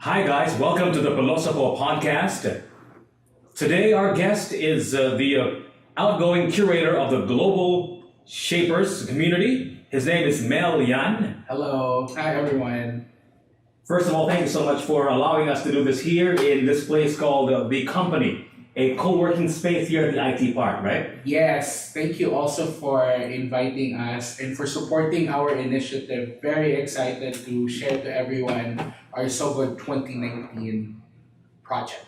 Hi guys, welcome to the Pilosopo podcast. Today our guest is the outgoing curator of the Global Shapers community. His name is Mel Yan. Hello. Hi, everyone. First of all, thank you so much for allowing us to do this here in this place called The Company, a co-working space here at the IT Park, right? Yes, thank you also for inviting us and for supporting our initiative. Very excited to share to everyone our So Good 2019 project.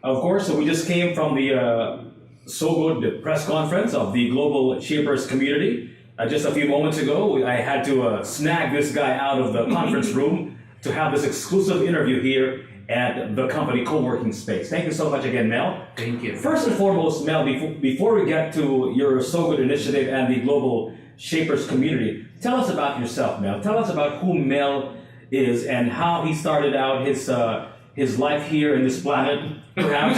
Of course, so we just came from the So Good press conference of the Global Shapers community. Just a few moments ago, I had to snag this guy out of the conference room to have this exclusive interview here at the company co-working space. Thank you so much again, Mel. Thank you. First and foremost, Mel, before we get to your So Good initiative and the Global Shapers community, tell us about yourself, Mel. Tell us about who Mel is and how he started out his life here in this planet, perhaps.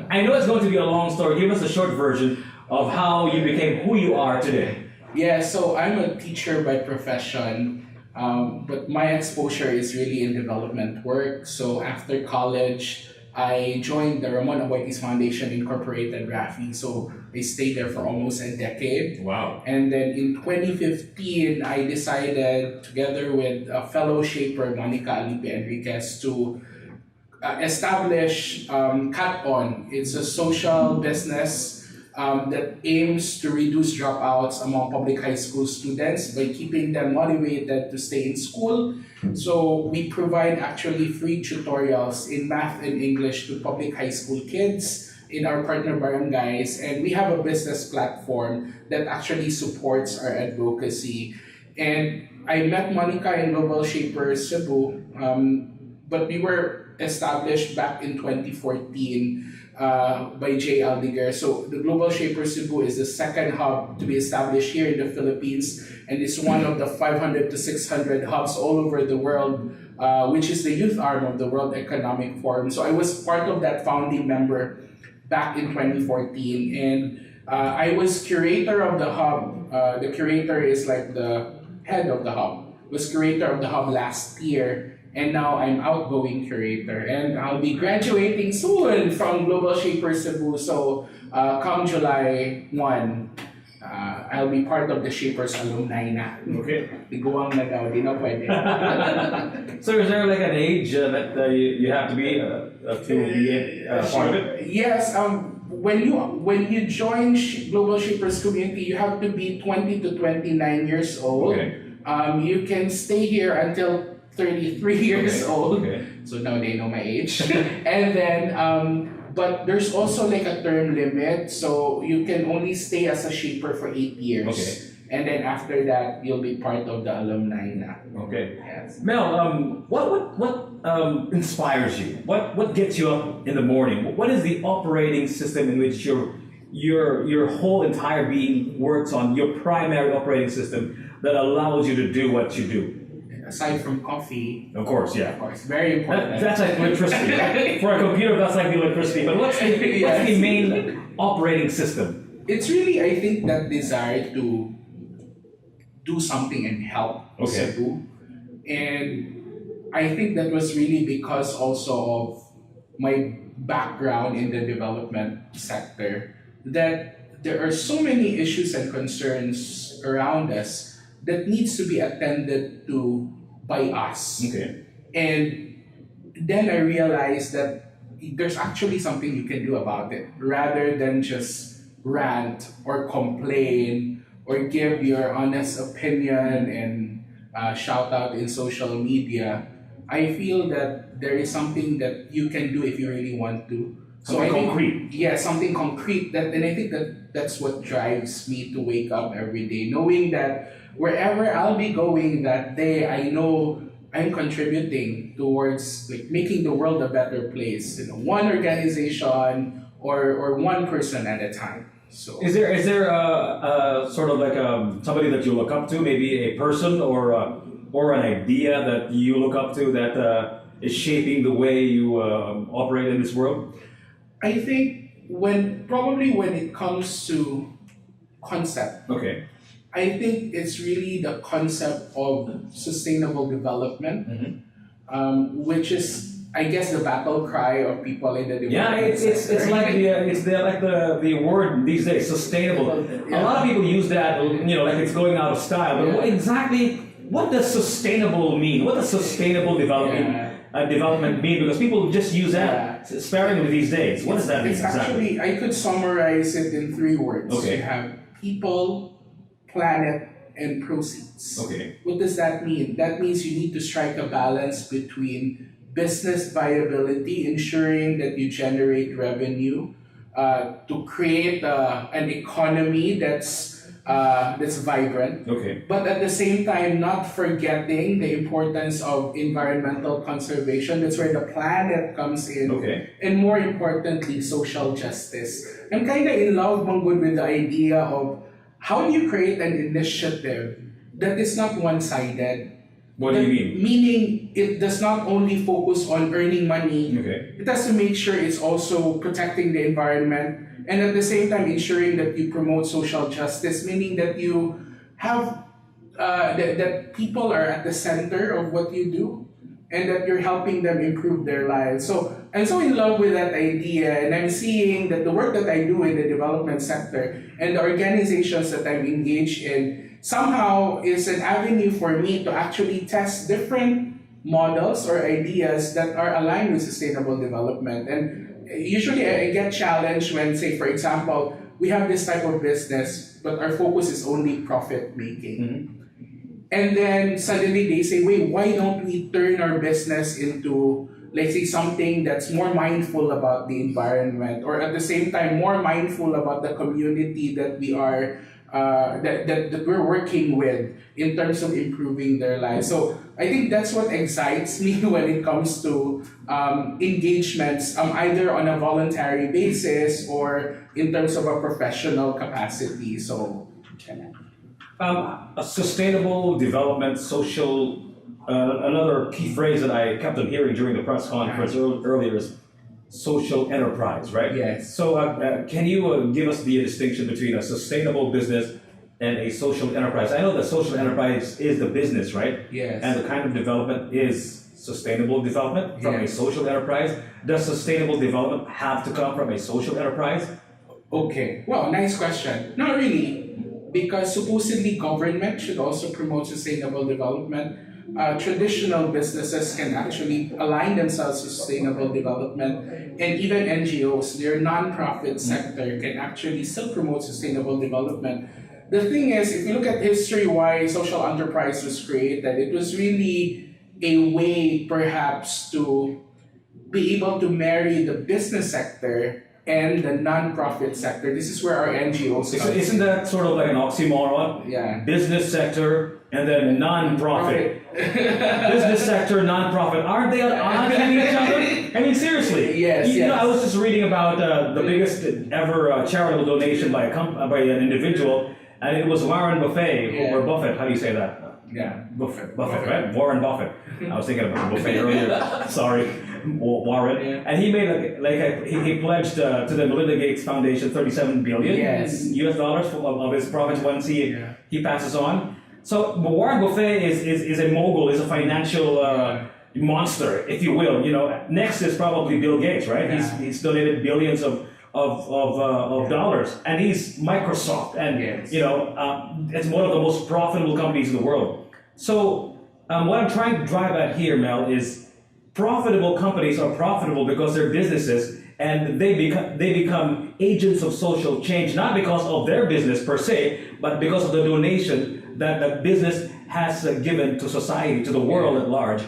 I know it's going to be a long story. Give us a short version of how you became who you are today. Yeah, so I'm a teacher by profession, but my exposure is really in development work. So after college, I joined the Ramon Aboitiz Foundation Incorporated, RAFI. So I stayed there for almost a decade. Wow. And then in 2015, I decided, together with a fellow shaper, Monica Alipe Enriquez, to establish KATON. It's a social business that aims to reduce dropouts among public high school students by keeping them motivated to stay in school. So we provide actually free tutorials in math and English to public high school kids in our partner barangays, and we have a business platform that actually supports our advocacy. And I met Monica in Global Shapers Cebu, but we were established back in 2014 by J. Aldiger. So the Global Shapers Cebu is the second hub to be established here in the Philippines, and it's one of the 500 to 600 hubs all over the world, which is the youth arm of the World Economic Forum. So I was part of that founding member back in 2014, and I was curator of the hub. The curator is like the head of the hub. Was curator of the hub last year. And now I'm outgoing curator, and I'll be graduating soon from Global Shapers Cebu. So come July 1, I'll be part of the Shapers alumni na. Okay. Tiguang na daw, di na pwede. So is there like an age that you have to be part of it? Yes, when you join Global Shapers community, you have to be 20 to 29 years old. Okay. You can stay here until 33 years old. Okay. So now they know my age. And then, but there's also like a term limit. So you can only stay as a shaper for 8 years. Okay. And then after that, you'll be part of the alumni na. Okay. Yes. Mel, what inspires you? What gets you up in the morning? What is the operating system in which your whole entire being works on, your primary operating system that allows you to do what you do? Aside from coffee. Of course, yeah. Of course, very important. That's like electricity, right? For a computer, that's like the electricity. But what's the main operating system? It's really, I think, that desire to do something and help Cebu. And I think that was really because also of my background in the development sector, that there are so many issues and concerns around us that needs to be attended to by us. Okay. And then I realized that there's actually something you can do about it rather than just rant or complain or give your honest opinion and shout out in social media. I feel that there is something that you can do if you really want to. Something concrete. Yeah, something concrete. And I think that that's what drives me to wake up every day, knowing that wherever I'll be going that day, I know I'm contributing towards like making the world a better place. One organization or one person at a time. So Is there a sort of like somebody that you look up to, maybe a person or an idea that you look up to that is shaping the way you operate in this world? I think when it comes to concept, Okay. I think it's really the concept of sustainable development, which is I guess, the battle cry of people in the Yeah, development it's sector. like the word these days, sustainable. A lot of people use that, like it's going out of style. But what does sustainable mean? What does sustainable development mean? Because people just use that sparingly these days. What does that mean It's exactly? actually, I could summarize it in three words. Okay. You have people, planet, and proceeds. Okay. What does that mean? That means you need to strike a balance between business viability, ensuring that you generate revenue, to create an economy that's vibrant, Okay. but at the same time not forgetting the importance of environmental conservation. That's where the planet comes in. Okay. And more importantly, social justice. I'm kind of in love, Manggod, with the idea of how do you create an initiative that is not one-sided. What do you mean? Meaning, it does not only focus on earning money, Okay. it has to make sure it's also protecting the environment, and at the same time ensuring that you promote social justice, meaning that you have that people are at the center of what you do, and that you're helping them improve their lives. So I'm so in love with that idea, and I'm seeing that the work that I do in the development sector and the organizations that I'm engaged in somehow is an avenue for me to actually test different models or ideas that are aligned with sustainable development. And usually I get challenged when, say, for example, we have this type of business, but our focus is only profit making. Mm-hmm. And then suddenly they say, wait, why don't we turn our business into, let's say, something that's more mindful about the environment, or at the same time more mindful about the community that we are that we're working with in terms of improving their lives. So I think that's what excites me when it comes to engagements, either on a voluntary basis or in terms of a professional capacity. So A sustainable development, social. Another key phrase that I kept on hearing during the press conference earlier is social enterprise, right? Yes. So can you give us the distinction between a sustainable business and a social enterprise? I know that social enterprise is the business, right? Yes. And the kind of development is sustainable development from a Yes. social enterprise. Does sustainable development have to come from a social enterprise? Okay, well, nice question. Not really, because supposedly government should also promote sustainable development. Traditional businesses can actually align themselves to sustainable development, and even NGOs, their non-profit sector, can actually still promote sustainable development. The thing is, if you look at history, why social enterprise was created, it was really a way perhaps to be able to marry the business sector and the non-profit sector. This is where our NGOs come. Isn't that sort of like an oxymoron? Yeah. Business sector and then non-profit. Business sector, non-profit. Aren't they at odds with each other? I mean, seriously. Yes, You know, yes. I was just reading about the biggest ever charitable donation by by an individual, and it was Warren Buffett, Yeah. or Buffett. How do you say that? Yeah. Buffett, right? Warren Buffett. I was thinking about Buffett earlier. Sorry, Warren. Yeah. And he made he pledged to the Melinda Gates Foundation 37 billion Yes. US dollars of his profits once Yeah. he passes on. So Warren Buffett is a mogul, is a financial monster, if you will. You know, next is probably Bill Gates, right? Yeah. He's donated billions of dollars, and he's Microsoft, and Yes. it's one of the most profitable companies in the world. So what I'm trying to drive at here, Mel, is profitable companies are profitable because they're businesses, and they become agents of social change, not because of their business per se, but because of the donation that the business has given to society, to the world at large,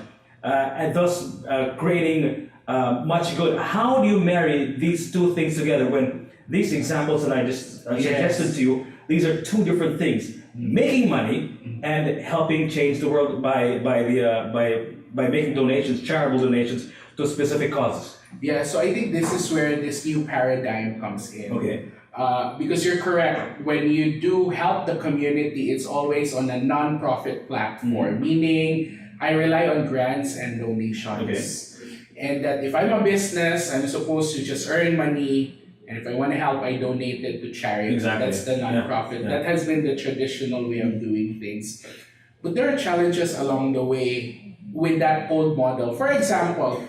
and thus creating much good. How do you marry these two things together when these examples that I just suggested to you, these are two different things: making money and helping change the world by making donations, charitable donations to specific causes. Yeah, so I think this is where this new paradigm comes in. Okay. Because you're correct, when you do help the community, it's always on a non-profit platform, meaning I rely on grants and donations. Okay. And that if I'm a business, I'm supposed to just earn money, and if I want to help, I donate it to charity. Exactly. That's the non-profit. Yeah. That has been the traditional way of doing things. But there are challenges along the way with that old model. For example,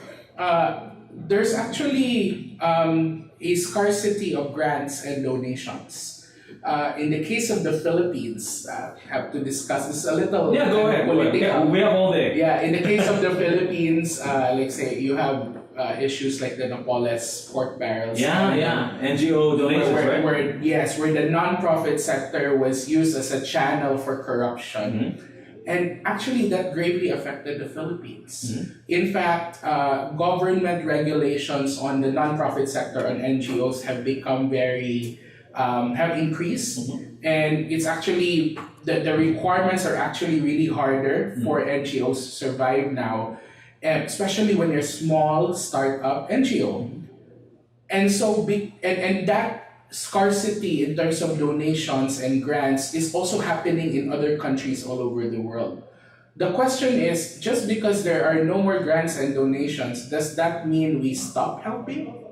There's actually a scarcity of grants and donations. In the case of the Philippines, have to discuss this a little. Yeah, go ahead. Yeah, we have all day. Yeah, in the case of the Philippines, like say you have issues like the Napoles pork barrels. NGO donations, right? Where the non-profit sector was used as a channel for corruption. Mm-hmm. And actually, that gravely affected the Philippines. Mm-hmm. In fact, government regulations on the non-profit sector, on NGOs, have become have increased. Mm-hmm. And it's actually, the requirements are actually really harder for NGOs to survive now, especially when you're small, startup NGO. And so, and that scarcity in terms of donations and grants is also happening in other countries all over the world. The question is, just because there are no more grants and donations, does that mean we stop helping?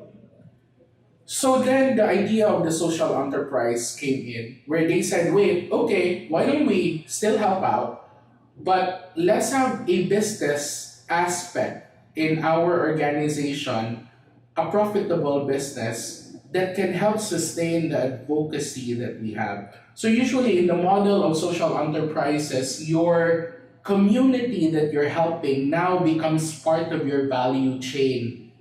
So then the idea of the social enterprise came in, where they said, wait, okay, why don't we still help out, but let's have a business aspect in our organization, a profitable business that can help sustain the advocacy that we have. So usually in the model of social enterprises, your community that you're helping now becomes part of your value chain.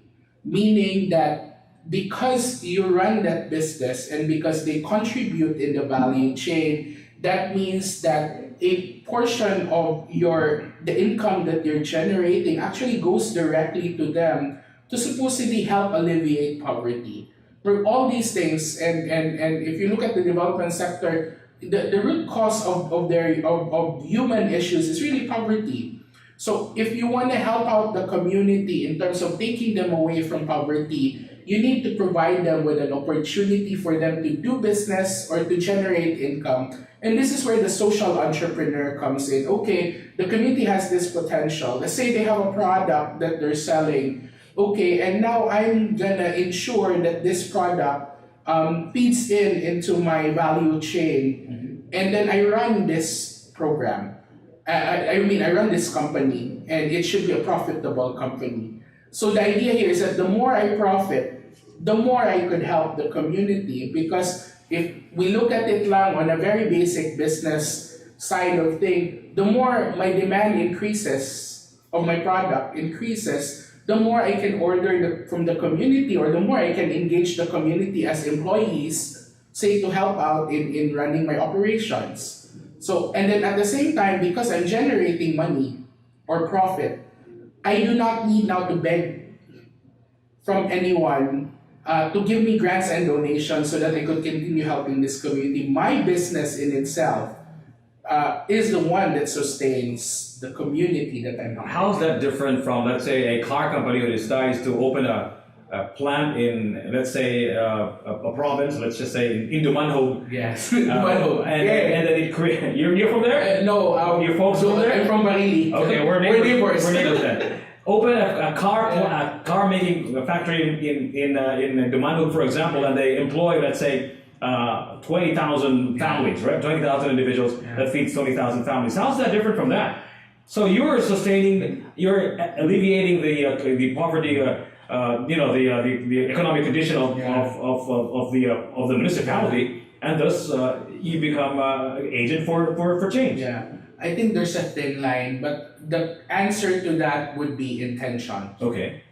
Meaning that because you run that business and because they contribute in the value chain, that means that a portion of the income that you're generating actually goes directly to them to supposedly help alleviate poverty. For all these things, and if you look at the development sector, the root cause of human issues is really poverty. So if you want to help out the community in terms of taking them away from poverty, you need to provide them with an opportunity for them to do business or to generate income. And this is where the social entrepreneur comes in. Okay, the community has this potential. Let's say they have a product that they're selling. Okay, and now I'm gonna ensure that this product feeds into my value chain, and then I run this program. I run this company, and it should be a profitable company. So the idea here is that the more I profit, the more I could help the community, because if we look at it lang on a very basic business side of thing, the more my demand increases of my product increases, the more I can order from the community, or the more I can engage the community as employees, say, to help out in running my operations. So, and then at the same time, because I'm generating money or profit, I do not need now to beg from anyone to give me grants and donations so that I could continue helping this community. My business in itself is the one that sustains the community that I'm helping. How is that different from, let's say, a car company who decides to open a plant in, let's say, a province, let's just say in Dumanhog? Yes, Dumanhog. And then it creates. You're from there? No, your folks from there? I'm from Barili. Okay, we're neighbors. We're neighbors then. Open a car making factory in Dumanhog, for example, and they employ, let's say, 20,000 families, right? 20,000 individuals that feeds 20,000 families. How's that different from that? So you're alleviating the poverty, the economic condition of the municipality, and thus you become an agent for change. Yeah, I think there's a thin line, but the answer to that would be intention. Okay.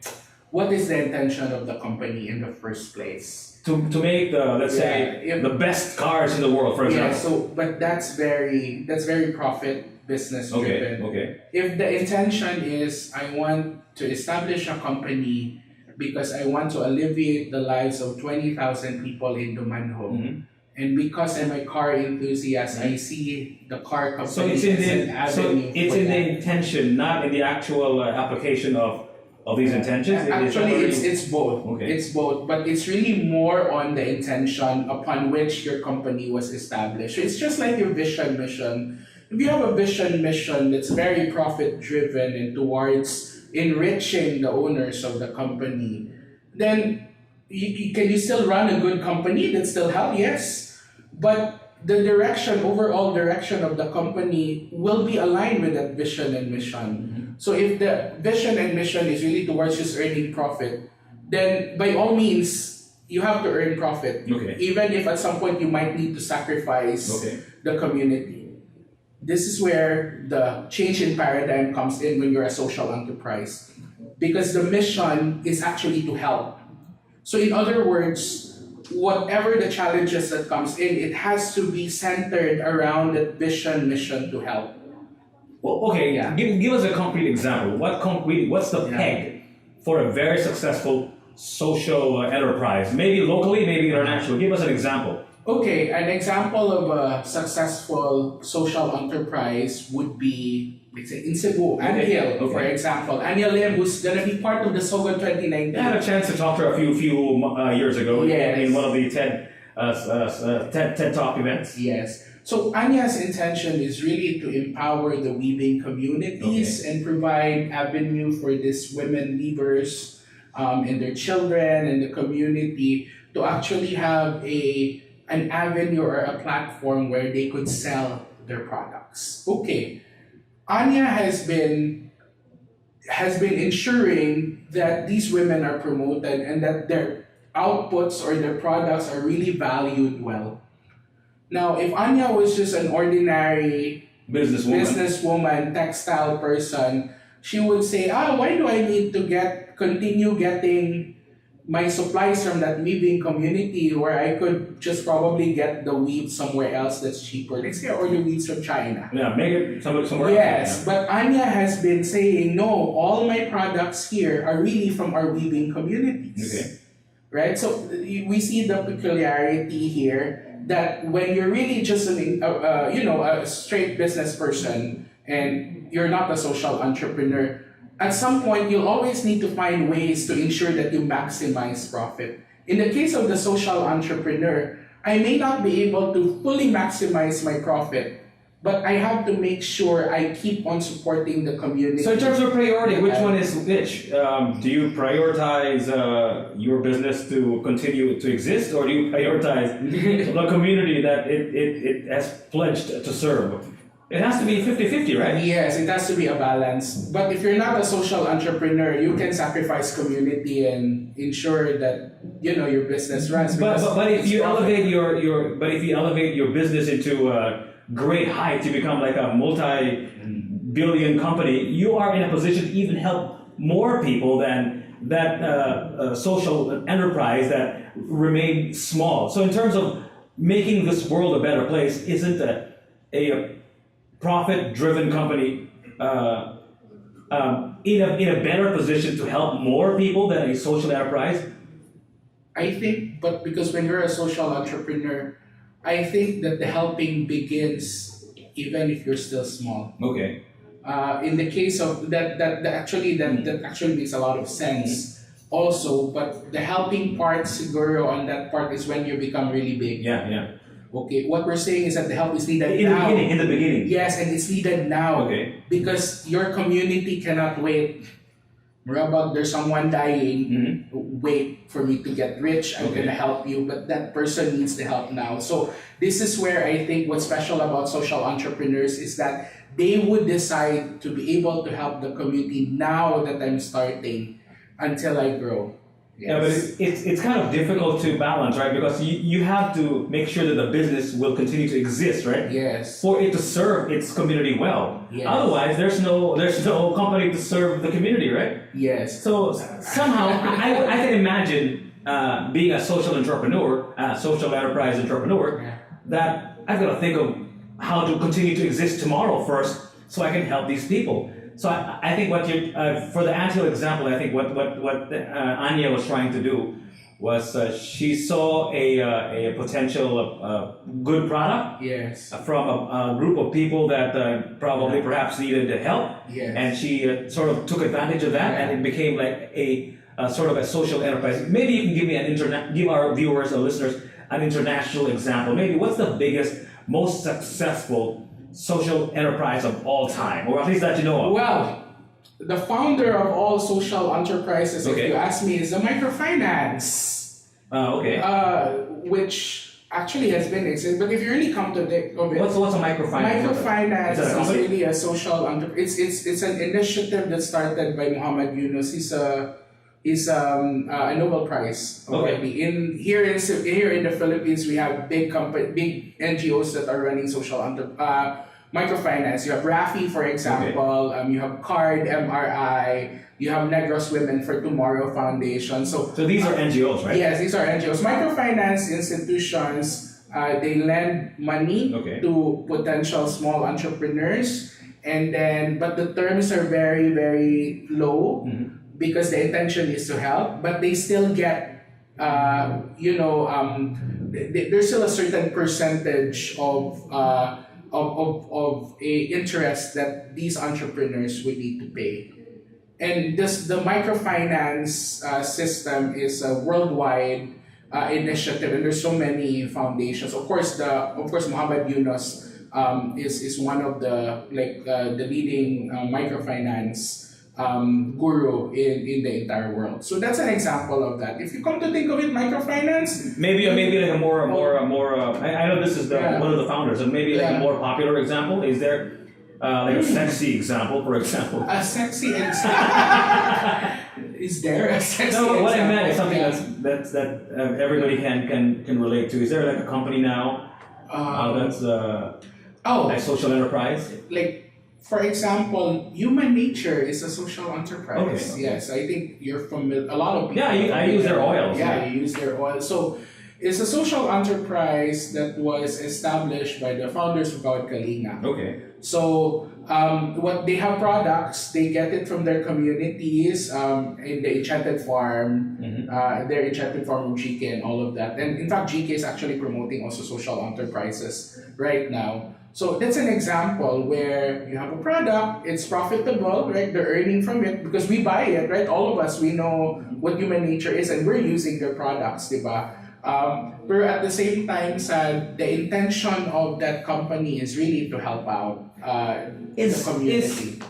What is the intention of the company in the first place? To make the best cars in the world, for example. Yeah, but that's very profit business driven. Okay. If the intention is I want to establish a company because I want to alleviate the lives of 20,000 people in Dumanhog, and because I'm a car enthusiast, I see the car company so it's in the intention, not in the actual application of these intentions? Actually, it's both. Okay. It's both, but it's really more on the intention upon which your company was established. It's just like your vision mission. If you have a vision mission that's very profit driven and towards enriching the owners of the company, then can you still run a good company that still help? Yes, but the overall direction of the company will be aligned with that vision and mission. So if the vision and mission is really towards just earning profit, then by all means, you have to earn profit. Okay. Even if at some point you might need to sacrifice Okay. the community. This is where the change in paradigm comes in when you're a social enterprise. Because the mission is actually to help. So in other words, whatever the challenges that comes in, it has to be centered around that vision, mission to help. Well, okay, Yeah. give us a concrete example. What's the peg for a very successful social enterprise? Maybe locally, maybe international. Give us an example. Okay, an example of a successful social enterprise would be, let's say, in Cebu, Anhil, for example. Anhil Lim, who's going to be part of the Sogon 2019. I had a chance to talk to her a few years ago in one of the TED Talk events. Yes. So Anya's intention is really to empower the weaving communities and provide avenue for these women weavers and their children and the community to actually have an avenue or a platform where they could sell their products. Okay. Anya has been ensuring that these women are promoted and that their outputs or their products are really valued well. Now, if Anya was just an ordinary businesswoman, textile person, she would say, why do I need to continue getting my supplies from that weaving community where I could just probably get the weave somewhere else that's cheaper? Let's say order weaves from China. Yeah, make it somewhere Yes, else. but Anya has been saying, no, all my products here are really from our weaving communities. Okay. Right? So we see the peculiarity here that when you're really just a straight business person and you're not a social entrepreneur, at some point you'll always need to find ways to ensure that you maximize profit. In the case of the social entrepreneur, I may not be able to fully maximize my profit, but I have to make sure I keep on supporting the community. So in terms of priority, which one is which? Do you prioritize your business to continue to exist, or do you prioritize the community that it has pledged to serve? It has to be 50-50, right? Yes, it has to be a balance. But if you're not a social entrepreneur, you can sacrifice community and ensure that your business runs. But if you elevate your business into a great height, you become like a multi-billion company. You are in a position to even help more people than that social enterprise that remain small. So in terms of making this world a better place, isn't a profit-driven company in a better position to help more people than a social enterprise? I think, but because when you're a social entrepreneur, I think that the helping begins even if you're still small. Okay. In the case of that actually makes a lot of sense. Also, but the helping part, siguro, on that part is when you become really big. Yeah. Okay, what we're saying is that the help is needed In now. the beginning. Yes, and it's needed now. Okay. Because your community cannot wait. Marabag, there's someone dying. Wait for me to get rich. I'm gonna help you, but that person needs the help now. So this is where I think what's special about social entrepreneurs is that they would decide to be able to help the community now that I'm starting until I grow. Yes. Yeah, but it's kind of difficult to balance, right? Because you have to make sure that the business will continue to exist, right? Yes. For it to serve its community well. Yes. Otherwise, there's no company to serve the community, right? Yes. So somehow, I can imagine being a social entrepreneur, social enterprise entrepreneur, that I've got to think of how to continue to exist tomorrow first, so I can help these people. So I think what you for the Antil example, I think what Anya was trying to do was she saw a potential good product from a group of people that probably perhaps needed help, and she sort of took advantage of that, and it became like a sort of a social enterprise. Maybe you can give me give our viewers or listeners an international example. Maybe what's the biggest, most successful social enterprise of all time, or at least that you know of? Well, the founder of all social enterprises, if you ask me, is the microfinance. Okay. Which actually has been existing. But if you really come to think of it, What's a microfinance? microfinance Is that a is company? really a social it's an initiative that started by Muhammad Yunus. He's a Nobel Prize already. Here in the Philippines, we have big NGOs that are running social microfinance. You have Rafi, for example. You have CARD, MRI. You have Negros Women for Tomorrow Foundation. So these are NGOs, right? yes, these are NGOs. Microfinance institutions, they lend money to potential small entrepreneurs, but the terms are very, very low because the intention is to help, but they still get, there's still a certain percentage of a interest that these entrepreneurs would need to pay. And the microfinance system is a worldwide initiative, and there's so many foundations. Of course, Muhammad Yunus is one of the leading microfinance guru in the entire world. So that's an example of that. If you come to think of it, microfinance, maybe like a more. I know this is one of the founders, and maybe like a more popular example. Is there? Like a sexy example, for example. A sexy example. Is there a sexy example? No, what I meant is something that everybody can relate to. Is there like a company now that's like social enterprise? Like, for example, Human Nature is a social enterprise. Okay. Yes, I think you're familiar. A lot of people. Yeah, I use their oils. Yeah, you use their oil. So it's a social enterprise that was established by the founders of Bawat Kalinga. Okay. So what they have products, they get it from their communities in the Enchanted Farm, their Enchanted Farm of GK and all of that. And in fact, GK is actually promoting also social enterprises right now. So that's an example where you have a product, it's profitable, right? They're earning from it because we buy it, right? All of us, we know what Human Nature is and we're using their products, diba? But at the same time, the intention of that company is really to help out the community.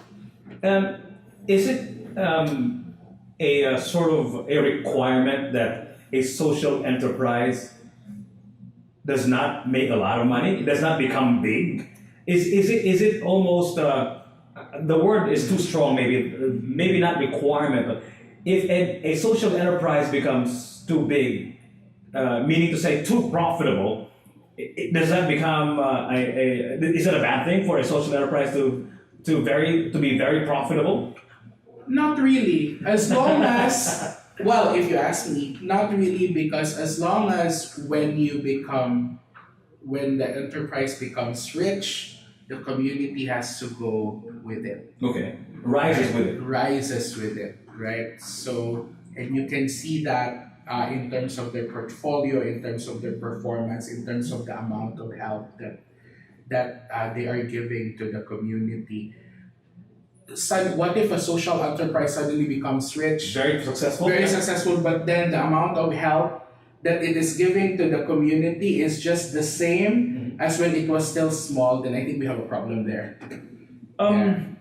Is it a sort of a requirement that a social enterprise does not make a lot of money, does not become big? Is it almost the word is too strong, maybe not requirement, but if a social enterprise becomes too big, meaning to say too profitable, does that become is it a bad thing for a social enterprise to be very profitable? Not really. As long as, well, if you ask me, not really, because as long as when the enterprise becomes rich, the community has to go with it. Okay. Rises with it, right? So, and you can see that in terms of their portfolio, in terms of their performance, in terms of the amount of help that they are giving to the community. So what if a social enterprise suddenly becomes rich? Very successful, but then the amount of help that it is giving to the community is just the same as when it was still small, then I think we have a problem there. I'm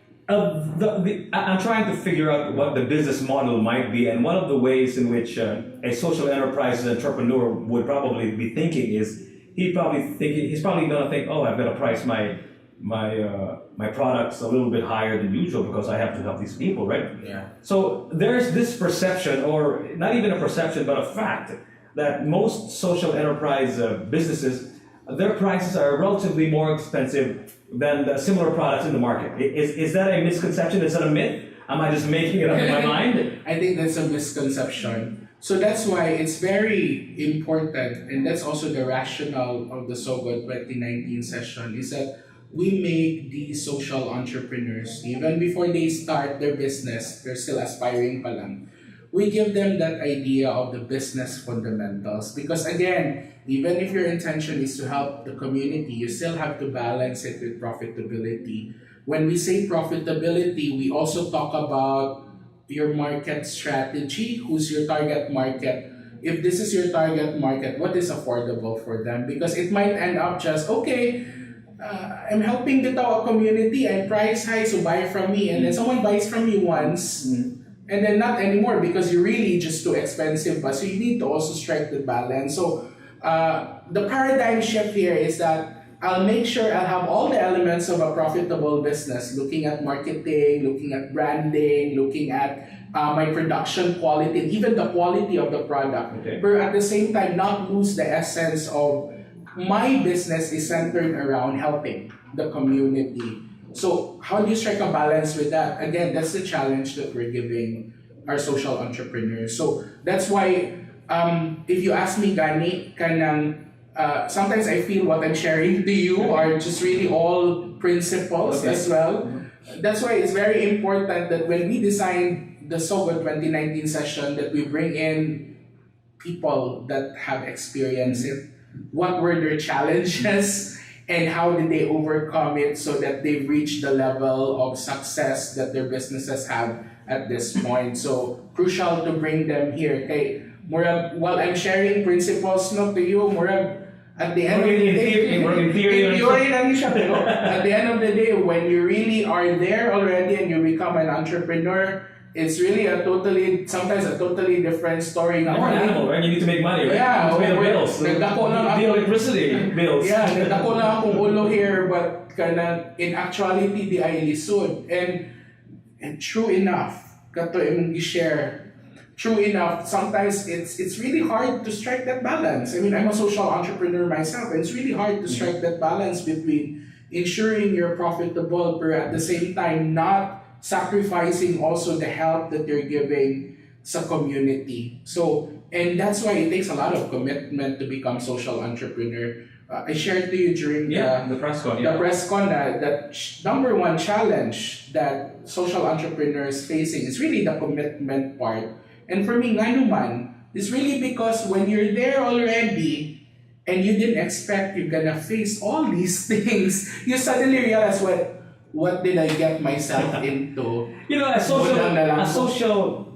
trying to figure out what the business model might be, and one of the ways in which a social enterprise entrepreneur would probably be thinking is he's probably going to think, oh, I've got to price my products a little bit higher than usual because I have to help these people, right? Yeah. So there's this perception, or not even a perception, but a fact that most social enterprise businesses, their prices are relatively more expensive than the similar products in the market. Is that a misconception? Is that a myth? Am I just making it up in my mind? I think that's a misconception. So that's why it's very important, and that's also the rationale of the SOGO 2019 session, is that we make these social entrepreneurs, even before they start their business, they're still aspiring pa lang. We give them that idea of the business fundamentals. Because again, even if your intention is to help the community, you still have to balance it with profitability. When we say profitability, we also talk about your market strategy. Who's your target market? If this is your target market, what is affordable for them? Because it might end up just, okay, I'm helping the Tawa community, I price high, so buy from me. And then someone buys from you once, and then not anymore because you're really just too expensive. But so you need to also strike the balance. So the paradigm shift here is that I'll make sure I'll have all the elements of a profitable business, looking at marketing, looking at branding, looking at my production quality, and even the quality of the product. Okay. But at the same time, not lose the essence of my business is centered around helping the community. So how do you strike a balance with that? Again, that's the challenge that we're giving our social entrepreneurs. So that's why if you ask me, Gani, sometimes I feel what I'm sharing to you are just really all principles as well. That's why it's very important that when we design the SOGO 2019 session, that we bring in people that have experienced it. What were their challenges and how did they overcome it so that they've reached the level of success that their businesses have at this point. So crucial to bring them here. Okay, Murag, while I'm sharing principles no to you, Murag, at the end of the day, in theory lang siya, pero at the end of the day, when you really are there already and you become an entrepreneur, it's really sometimes a totally different story. More animal, right? You need to make money, right? Yeah, you need to pay the bills. The electricity bills. Yeah, nagdako na akong ulo here, but in actuality, di ay lisod. And true enough, kato imong i-share, true enough, sometimes it's really hard to strike that balance. I mean, I'm a social entrepreneur myself, and it's really hard to strike that balance between ensuring you're profitable, but at the same time not sacrificing also the help that you're giving sa community. So, and that's why it takes a lot of commitment to become social entrepreneur. I shared to you during the press con. The press con that number one challenge that social entrepreneurs facing is really the commitment part. And for me, nga naman, it's really because when you're there already and you didn't expect you're gonna face all these things, you suddenly realize what did I get myself into? You know, a social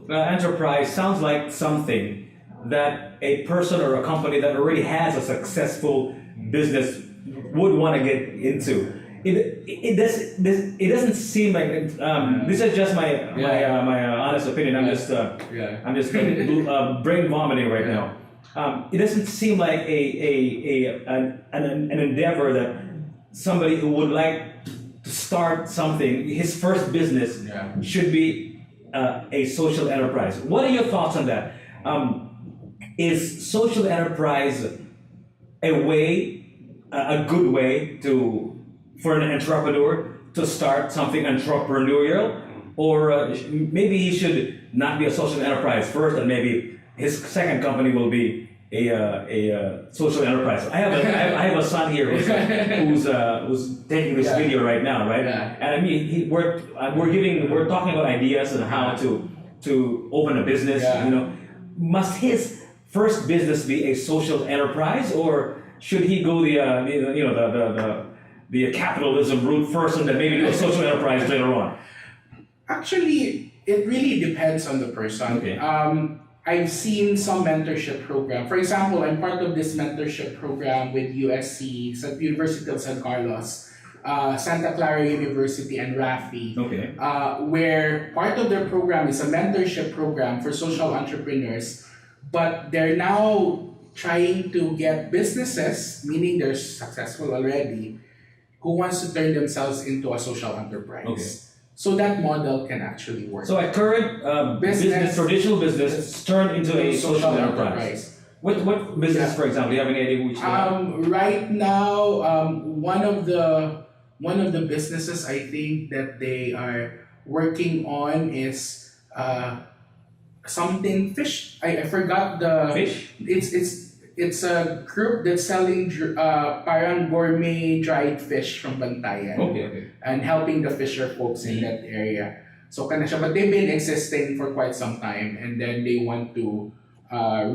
enterprise sounds like something that a person or a company that already has a successful business would want to get into. It doesn't seem like this is just my honest opinion. I'm just brain vomiting right now. It doesn't seem like an endeavor that somebody who would like to start something, his first business should be a social enterprise. What are your thoughts on that? Is social enterprise a good way for an entrepreneur to start something entrepreneurial, or maybe he should not be a social enterprise first, and maybe his second company will be a social enterprise. I have a son here who's taking this video right now, right? Yeah. And I mean, we're talking about ideas and how to open a business. Yeah. You know, must his first business be a social enterprise, or should he go the capitalism route first and then maybe do a social enterprise later on? Actually, it really depends on the person. Okay. I've seen some mentorship program. For example, I'm part of this mentorship program with USC, University of San Carlos, Santa Clara University, and RAFI. Okay. Where part of their program is a mentorship program for social entrepreneurs, but they're now trying to get businesses, meaning they're successful already, who wants to turn themselves into a social enterprise. Okay. So that model can actually work. So a current traditional business turned into a social enterprise. What business, for example? Do you have any idea which one? Right now, one of the businesses I think that they are working on is something fish. I forgot the fish. It's a group that's selling parang gourmet dried fish from Bantayan. Okay. And helping the fisher folks in that area. So kana siya, but they've been existing for quite some time, and then they want to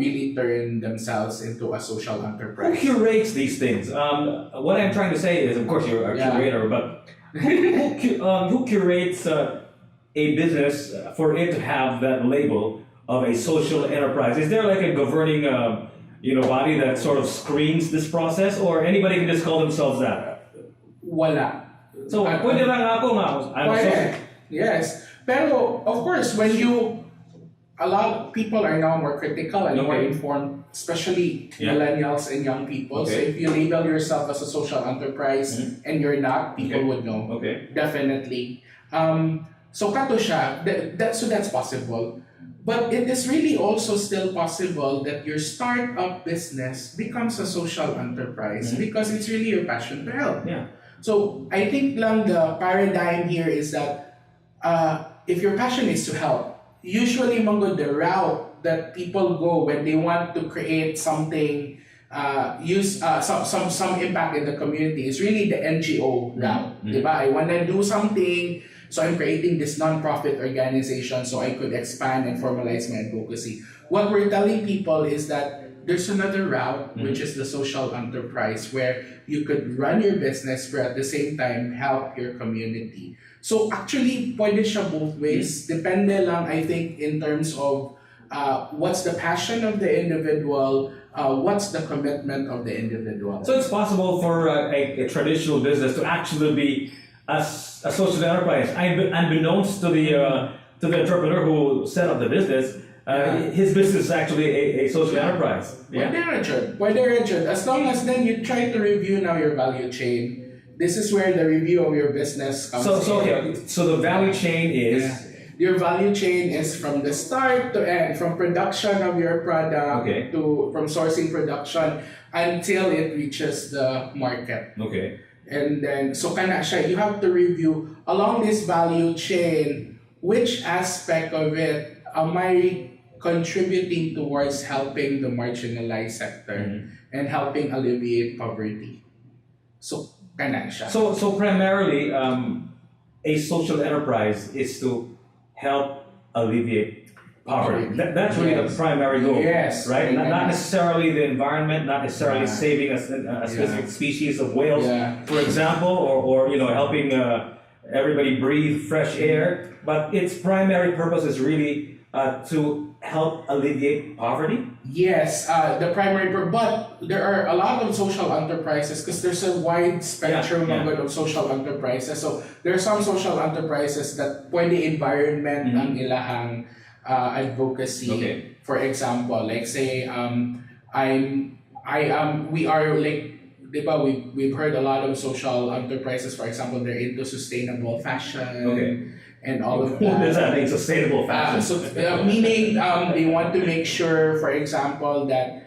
really turn themselves into a social enterprise. Who curates these things? What I'm trying to say is, of course, you're a curator, but who curates a business for it to have that label of a social enterprise? Is there like a governing body that sort of screens this process, or anybody can just call themselves that? Wala. So, pwede lang ako nga. Yes. Pero, of course, when you a lot of people are now more critical and more Okay. informed, especially Yeah. millennials and young people. So Okay. if you label yourself as a social enterprise and you're not, people Okay. would know. Okay. Definitely. So kato siya, so that's possible. But it is really also still possible that your startup business becomes a social enterprise because it's really your passion to help. Yeah. So I think lang the paradigm here is that if your passion is to help, usually mango the route that people go when they want to create something, use some impact in the community is really the NGO route. Diba? I want to do something, so I'm creating this non-profit organization so I could expand and formalize my advocacy. What we're telling people is that there's another route, which is the social enterprise, where you could run your business but at the same time help your community. So actually, pwede siya both ways. Depende lang, I think, in terms of what's the passion of the individual, what's the commitment of the individual. So it's possible for a traditional business to actually be a social enterprise. Unbeknownst to the entrepreneur who set up the business, his business is actually a social enterprise. Yeah. Pwede Richard. As long as then you try to review now your value chain. This is where the review of your business comes in. So the value chain is. Yeah. Your value chain is from the start to end, from production of your product to from sourcing production until it reaches the market. Okay. And then so kana siya, you have to review along this value chain which aspect of it am I contributing towards helping the marginalized sector and helping alleviate poverty. So kana siya. So primarily, a social enterprise is to help alleviate poverty. That's really the primary goal. Yes. Right? Not necessarily the environment, not necessarily saving a specific species of whales, for example, or helping everybody breathe fresh air. But its primary purpose is really to help alleviate poverty. Yes, the primary but there are a lot of social enterprises because there's a wide spectrum of social enterprises. So there are some social enterprises that pwede environment ang ilahang advocacy. Okay. For example, like say we are like diba, we've heard a lot of social enterprises, for example, they're into sustainable fashion and all of that. What does that mean, sustainable fashion? Meaning they want to make sure, for example, that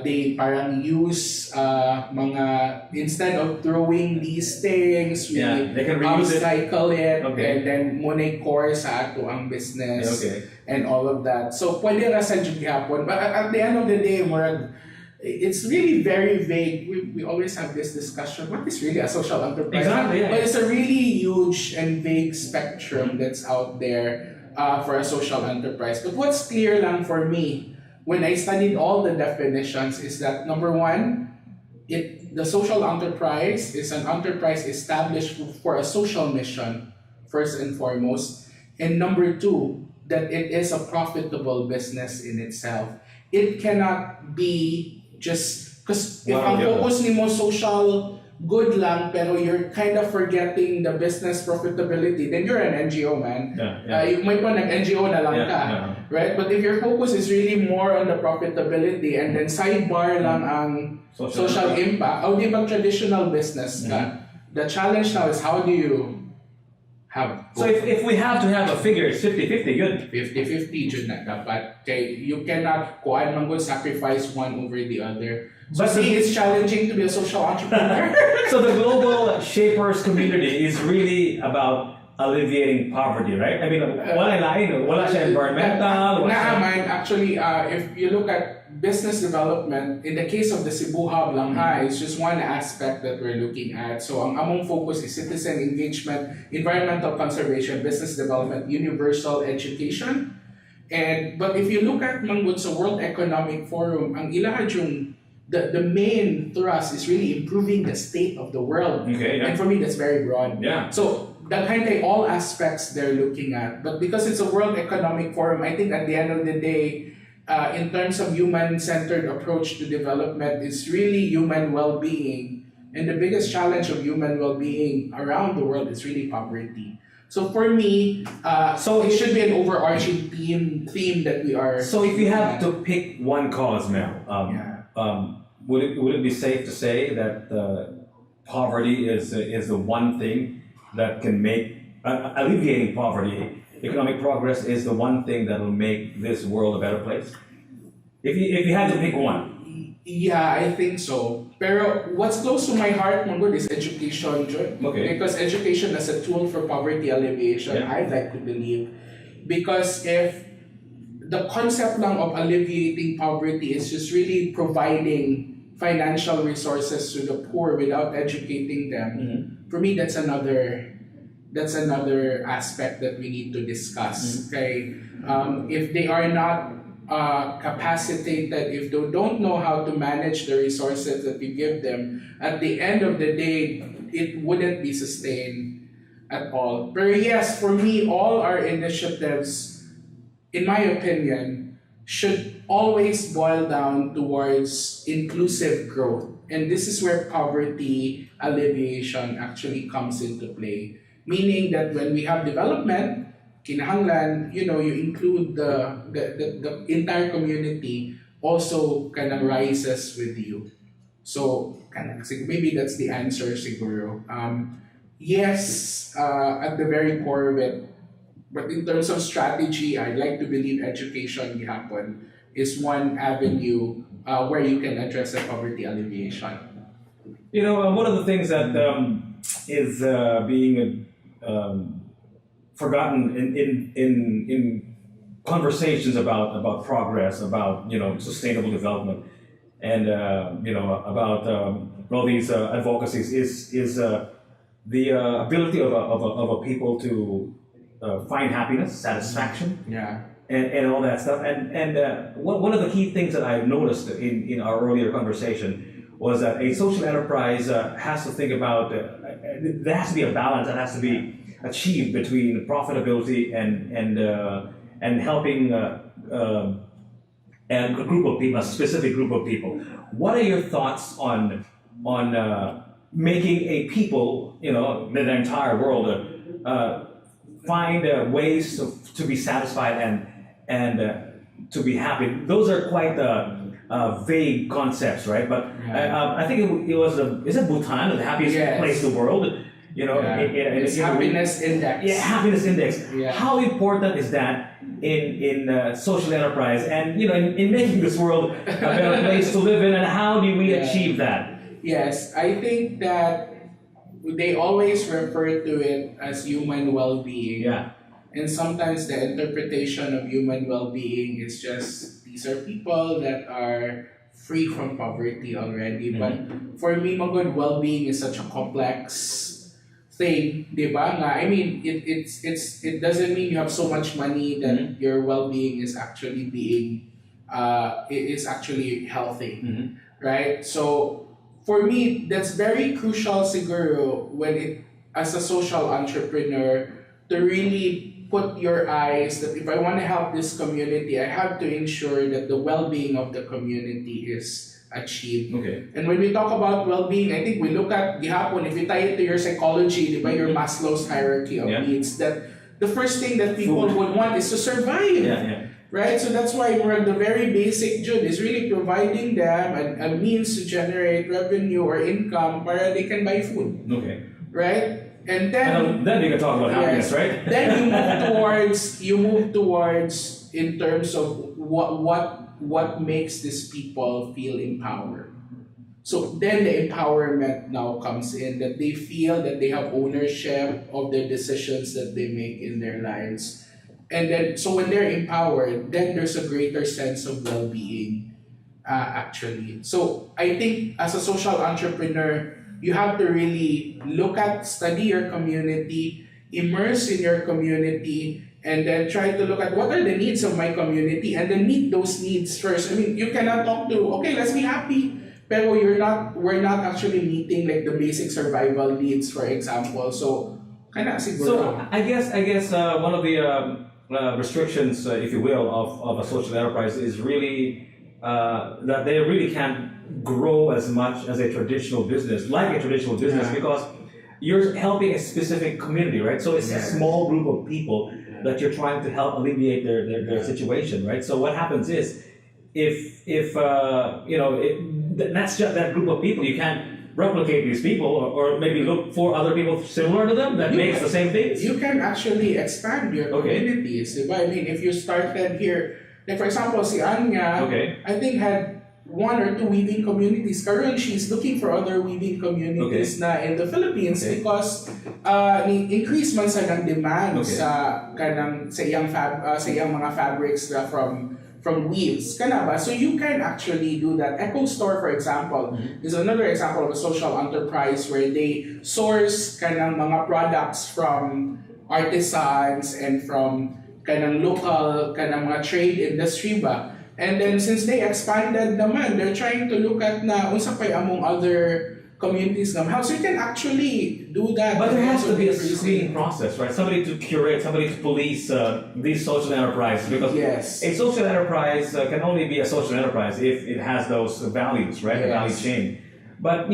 they parang use mga, instead of throwing these things, they can reuse upcycle it and then muna core sa ato ang business and all of that. So pwede ra sa gyapon, but at the end of the day, it's really very vague. We always have this discussion. What is really a social enterprise? Exactly. But it's a really huge and vague spectrum that's out there for a social enterprise. But what's clear lang for me when I studied all the definitions is that number one, the social enterprise is an enterprise established for a social mission, first and foremost. And number two, that it is a profitable business in itself. It cannot be just because if ang focus ni mo social good lang pero you're kind of forgetting the business profitability, then you're an NGO, man. May pa nag-NGO na lang ka, right? But if your focus is really more on the profitability and then sidebar lang ang social impact, di ba traditional business ka? The challenge now is how do you have so if we have to have a figure, it's 50-50, good. 50-50 jud na dapat. Okay, you cannot kuan man sacrifice one over the other. So see, it's challenging to be a social entrepreneur. So the global shapers community is really about alleviating poverty, right? I mean, wala siya environmental. Actually, if you look at business development, in the case of the Cebu Hub lang it's just one aspect that we're looking at. So ang among focus is citizen engagement, environmental conservation, business development, universal education. But if you look at manggod sa World Economic Forum, ang ilaha yung the main thrust is really improving the state of the world. And for me, that's very broad. So that kind of all aspects they're looking at. But because it's a World Economic Forum, I think at the end of the day, in terms of human-centered approach to development, it's really human well-being. And the biggest challenge of human well-being around the world is really poverty. So for me, so it should be an overarching theme that we are. So if you have to pick one cause, Mel, would it be safe to say that poverty is the one thing that can make alleviating poverty, economic progress is the one thing that will make this world a better place? If you had to pick one. Yeah, I think so. Pero what's close to my heart, Mongol, is education, John. Okay. Because education as a tool for poverty alleviation, Yeah. I'd like to believe. Because if the concept lang of alleviating poverty is just really providing financial resources to the poor without educating them, for me that's another aspect that we need to discuss. Okay, if they are not capacitated, if they don't know how to manage the resources that we give them, at the end of the day, it wouldn't be sustained at all. But yes, for me, all our initiatives, in my opinion, should always boil down towards inclusive growth. And this is where poverty alleviation actually comes into play. Meaning that when we have development, kinahanglan, you include the entire community also kind of rises with you. So maybe that's the answer siguro. Yes, at the very core of it, but in terms of strategy, I'd like to believe education gihapon is one avenue where you can address the poverty alleviation. One of the things that is being forgotten in conversations about progress, about sustainable development, and about all these advocacies is the ability of a people to find happiness, satisfaction, and all that stuff. And one of the key things that I've noticed in our earlier conversation was that a social enterprise has to think about there has to be a balance that has to be achieved between profitability and helping a group of people, a specific group of people. What are your thoughts on making a people, the entire world, find ways to be satisfied and to be happy? Those are quite vague concepts, right? But I think it was is it Bhutan, the happiest place in the world? It's happiness index. Yeah, happiness index. Yeah. How important is that in social enterprise and in making this world a better place to live in? And how do we achieve that? Yes, I think that they always refer to it as human well-being. Yeah. And sometimes the interpretation of human well-being is just these are people that are free from poverty already. But for me, Magod, well-being is such a complex thing, diba? I mean, it doesn't mean you have so much money that your well-being is actually being is actually healthy, right? So for me, that's very crucial, siguro, as a social entrepreneur, to really put your eyes that if I want to help this community, I have to ensure that the well-being of the community is achieved. Okay. And when we talk about well-being, I think we look at gihapon, if you tie it to your psychology, your Maslow's hierarchy of needs, that the first thing that people would want is to survive. Right? So that's why the very basic Jude is really providing them a means to generate revenue or income para they can buy food. Okay. Right? And then you can talk about happiness, right? Then you move towards in terms of what makes these people feel empowered. So then the empowerment now comes in, that they feel that they have ownership of the decisions that they make in their lives. And then, so when they're empowered, then there's a greater sense of well-being, actually. So I think as a social entrepreneur, you have to really study your community, immerse in your community, and then try to look at what are the needs of my community, and then meet those needs first. I mean, you cannot talk to, okay, let's be happy, pero we're not actually meeting like the basic survival needs, for example. So, I guess one of the restrictions, if you will, of a social enterprise is really that they really can't grow as much as a traditional business, because you're helping a specific community, right? So it's a small group of people that you're trying to help alleviate their situation, right? So what happens is, if that's just that group of people, you can't replicate these people, or maybe look for other people similar to them that makes the same things. You can actually expand your communities. I mean, if you started here, like for example, si Anya, I think had one or two weaving communities. Currently, she's looking for other weaving communities na in the Philippines because increase man sa ng demand sa iyang mga fabrics na from weaves. Kana ba? So you can actually do that. Eco Store, for example, is another example of a social enterprise where they source kanang mga products from artisans and from kanang local kanang mga trade industry ba. And then since they expanded naman, they're trying to look at na unsa pay among other communities naman. How so you can actually do that. But there has to be a screening process, right? Somebody to curate, somebody to police these social enterprises, because a social enterprise can only be a social enterprise if it has those values, right? The value chain. But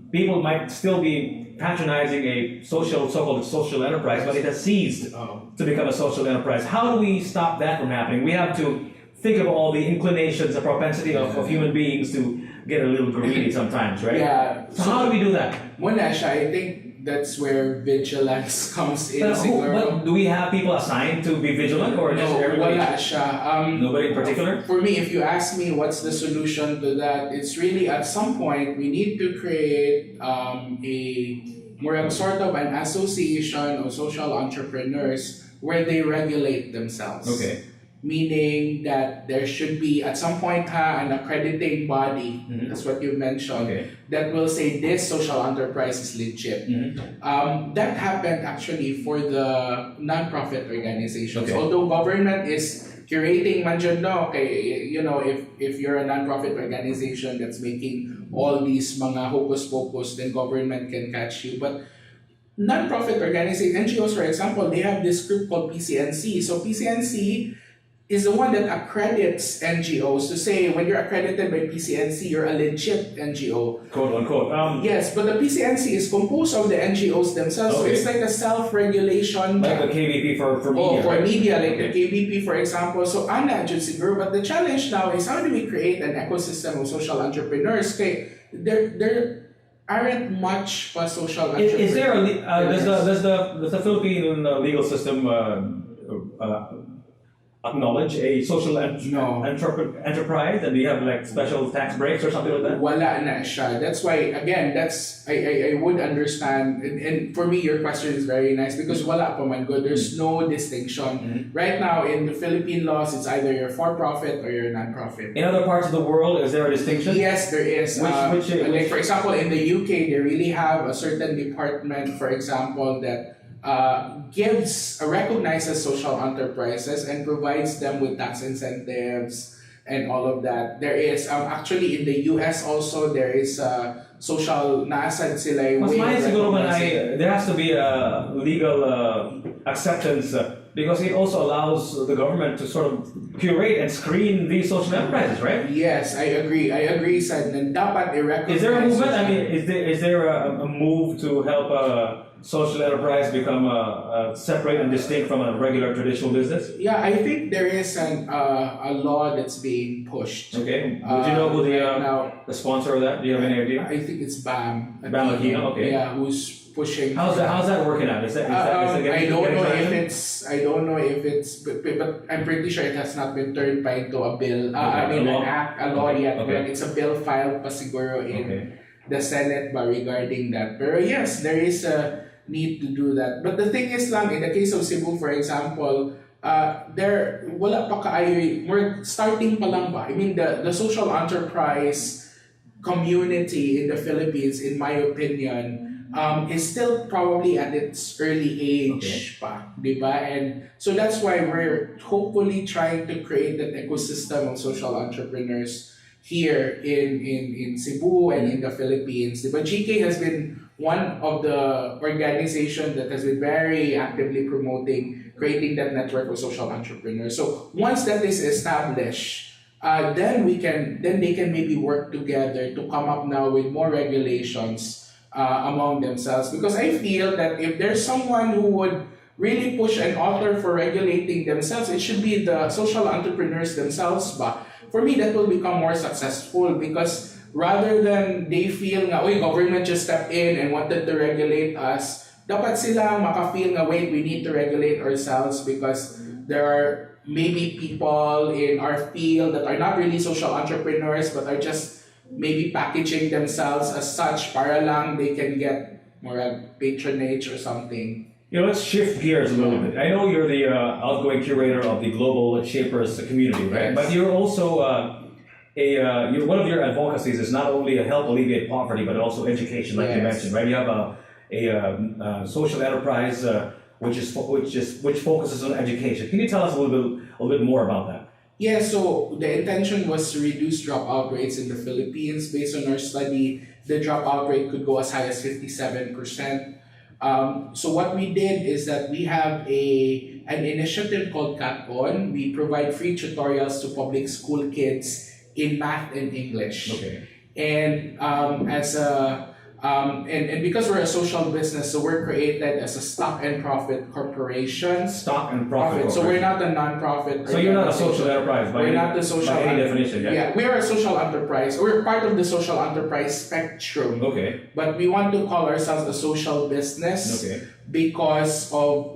people might still be patronizing a so-called social enterprise, but it has ceased to become a social enterprise. How do we stop that from happening? We have to think of all the inclinations, the propensity of human beings to get a little greedy sometimes, right? Yeah. So how do we do that? Muna siya, I think that's where vigilance comes in. But do we have people assigned to be vigilant, or just everybody? Wala siya. Nobody in particular? For me, if you ask me what's the solution to that, it's really at some point we need to create a sort of an association of social entrepreneurs where they regulate themselves. Meaning that there should be at some point an accrediting body, that's what you mentioned, that will say this social enterprise is legit. That happened actually for the non-profit organizations. Although government is curating man dyan, if you're a non-profit organization that's making all these mga hocus-pocus, then government can catch you. But non-profit organizations, NGOs for example, they have this group called PCNC. So PCNC is the one that accredits NGOs to say when you're accredited by PCNC, you're a legit NGO. Quote unquote. Yes, but the PCNC is composed of the NGOs themselves, so it's like a self-regulation. Like the KBP for media. For media, like the KBP for example. So Anna just siguro, but the challenge now is how do we create an ecosystem of social entrepreneurs? Okay, there aren't much social entrepreneurs. Is there does the Philippine legal system acknowledge a social enterprise, and do you have like special tax breaks or something like that? Wala na siya. That's why again, I would understand, and for me your question is very nice because wala pa man good. There's no distinction right now in the Philippine laws. It's either you're for-profit or you're non-profit. In other parts of the world, is there a distinction? Yes, there is. Like for example, in the UK, they really have a certain department, for example, that recognizes social enterprises and provides them with tax incentives and all of that. There is actually in the US also there is social naasad sila way. There has to be a legal acceptance because it also allows the government to sort of curate and screen these social enterprises, right? Yes, I agree. Sad na dapat i-recognize. Is there a movement? I mean, is there a move to help social enterprise become separate and distinct from a regular traditional business? Yeah, I think there is a law that's being pushed. Okay. Would you know who the sponsor of that? Do you have any idea? I think it's BAM. BAM Aquino, okay. Yeah, who's pushing. How's that working out? I don't know if it's, but I'm pretty sure it has not been turned into a bill. A law yet. Okay. It's a bill filed pa siguro in the Senate regarding that. Pero yes, there is a need to do that. But the thing is lang, in the case of Cebu, for example, wala pa kaayoy, we're starting pa lang ba? I mean, the social enterprise community in the Philippines, in my opinion, is still probably at its early age pa, diba? And so that's why we're hopefully trying to create that ecosystem of social entrepreneurs here in Cebu and in the Philippines. But GK has been one of the organizations that has been very actively promoting creating that network of social entrepreneurs. So once that is established, then they can maybe work together to come up now with more regulations among themselves. Because I feel that if there's someone who would really push an author for regulating themselves, it should be the social entrepreneurs themselves ba. For me, that will become more successful because rather than they feel nga, uy, government just stepped in and wanted to regulate us, dapat sila maka-feel nga, wait, we need to regulate ourselves because there are maybe people in our field that are not really social entrepreneurs but are just maybe packaging themselves as such para lang they can get more patronage or something. Let's shift gears a little bit. I know you're the outgoing curator of the Global Shapers community, right? Yes. But you're also one of your advocacies is not only to help alleviate poverty, but also education, like you mentioned, right? You have a social enterprise which focuses on education. Can you tell us a little bit more about that? Yeah, so the intention was to reduce dropout rates in the Philippines. Based on our study, the dropout rate could go as high as 57%. So what we did is that we have an initiative called KATON. We provide free tutorials to public school kids in math and English. Okay. And and because we're a social business, so we're created as a stock and profit corporation. Stock and profit. So we're not a non-profit. So you're not a social enterprise by any definition, yeah? Yeah, we're a social enterprise. We're part of the social enterprise spectrum. Okay. But we want to call ourselves a social business. Okay. Because of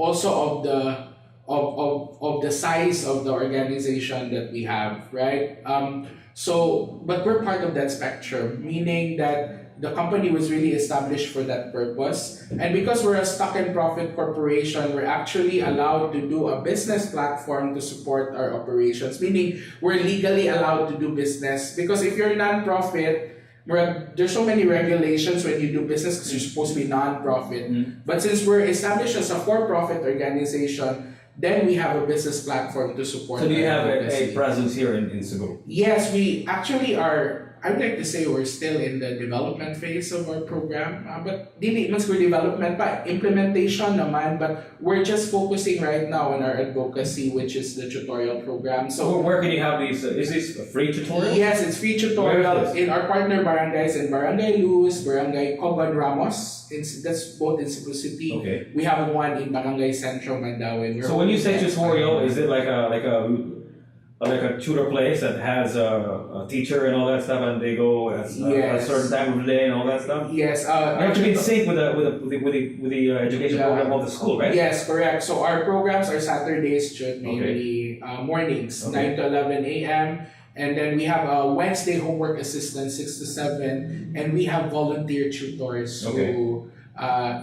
the size of the organization that we have, right? But we're part of that spectrum, meaning that the company was really established for that purpose. And because we're a stock and profit corporation, we're actually allowed to do a business platform to support our operations, meaning we're legally allowed to do business. Because if you're non-profit, there's so many regulations when you do business because you're supposed to be non-profit. Mm-hmm. But since we're established as a for-profit organization, then we have a business platform to support. So do you have a presence here in Cebu? Yes, we actually are. I would like to say we're still in the development phase of our program. But dili mas we're development pa, implementation naman. But we're just focusing right now on our advocacy, which is the tutorial program. So where can you have these? Is this a free tutorial? Yes, it's free tutorials in our partner barangays in Barangay Luz, Barangay Coban Ramos. That's both in Cebu City. Okay. We have one in Barangay Centro, Mandaue. So when you say tutorial, is it like a tutor place that has a teacher and all that stuff, and they go at a certain time of the day and all that stuff? Yes. You have to be in sync with the education program of the school, right? Yes, correct. So our programs are Saturdays, mainly mornings, 9 to 11 a.m. And then we have a Wednesday homework assistant, 6 to 7, and we have volunteer tutors who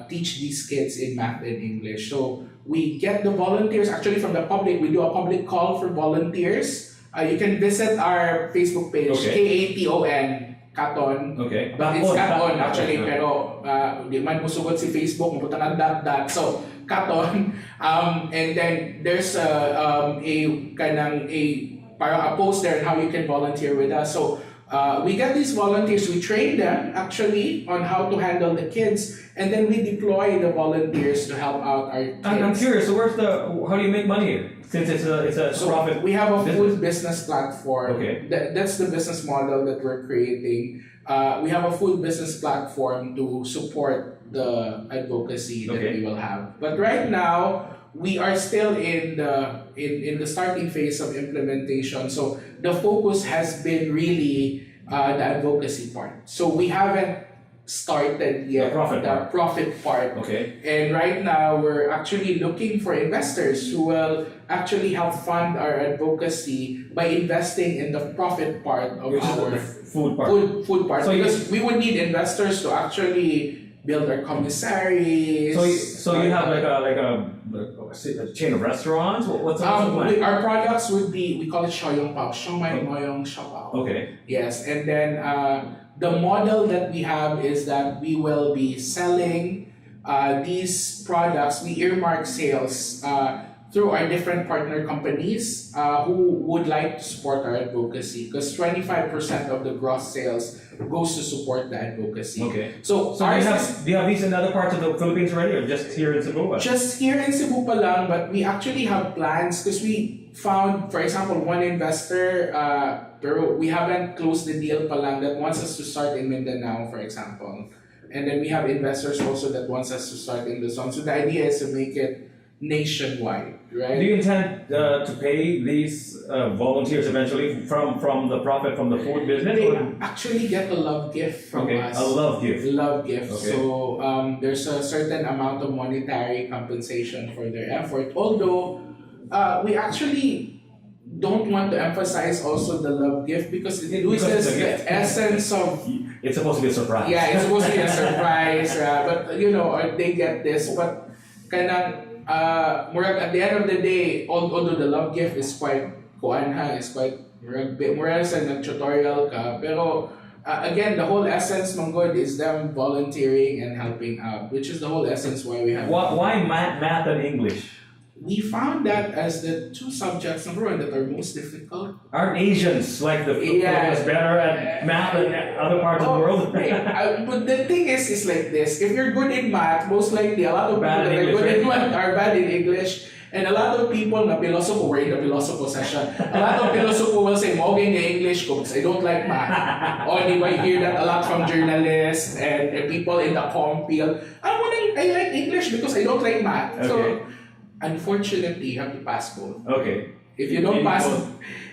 teach these kids in math and English. So we get the volunteers actually from the public. We do a public call for volunteers. You can visit our Facebook page, KATON, KATON. Okay. But it's KATON actually, pero di man musugod si Facebook, mapunta ng dot. So, KATON. And then there's parang a post there on how you can volunteer with us. So we get these volunteers, we train them actually on how to handle the kids, and then we deploy the volunteers to help out our kids. I'm curious, so how do you make money here? Since it's a profit. We have a full business platform. Okay. That's the business model that we're creating. We have a full business platform to support the advocacy that we will have. But right now, we are still in the starting phase of implementation. So the focus has been really the advocacy part. So we haven't started yet the profit part. Okay. And right now we're actually looking for investors who will actually help fund our advocacy by investing in the profit part of our food part. Food part. So because we would need investors to actually build our commissaries. So you have like a chain of restaurants? What's the plan? Our products would be, we call it Shoyong Pao, Siomai Moyong Siopao. Okay. Yes, and then the model that we have is that we will be selling these products, we earmark sales through our different partner companies who would like to support our advocacy, because 25% of the gross sales goes to support the advocacy. Okay. So do you have these in other parts of the Philippines already, or just here in Cebu? Just here in Cebu pa lang, but we actually have plans because we found, for example, one investor, pero we haven't closed the deal pa lang, that wants us to start in Mindanao, for example. And then we have investors also that wants us to start in the zone. So the idea is to make it nationwide, Do right? you intend to pay these volunteers eventually from the profit from the food business? They Or? actually get a love gift from Okay, us. a love gift. Love gift. Okay. So there's a certain amount of monetary compensation for their effort. Although we actually don't want to emphasize also the love gift because it Because loses it's a the gift. essence of. It's supposed to be a surprise. Yeah, it's supposed to be a surprise, but or they get this, but kanang murag at the end of the day, although the love gift is quite is quite murag sa nag-tutorial ka, pero again, the whole essence ng good is them volunteering and helping out, which is the whole essence why we have. Why math and English? We found that as the two subjects, number one, that are most difficult. Aren't Asians like the Filipinos better at math than other parts of the world? But the thing is like this: if you're good in math, most likely a lot of people Bad that in are good English, in math are bad in English. And a lot of people na Pilosopo, we're in the Pilosopo session. A lot of Pilosopo will say, "Moging the English ko because I don't like math." Or you might hear that a lot from journalists and people in the comm field. I like English because I don't like math. Okay. So, unfortunately, you have to pass both. Okay. If you don't pass,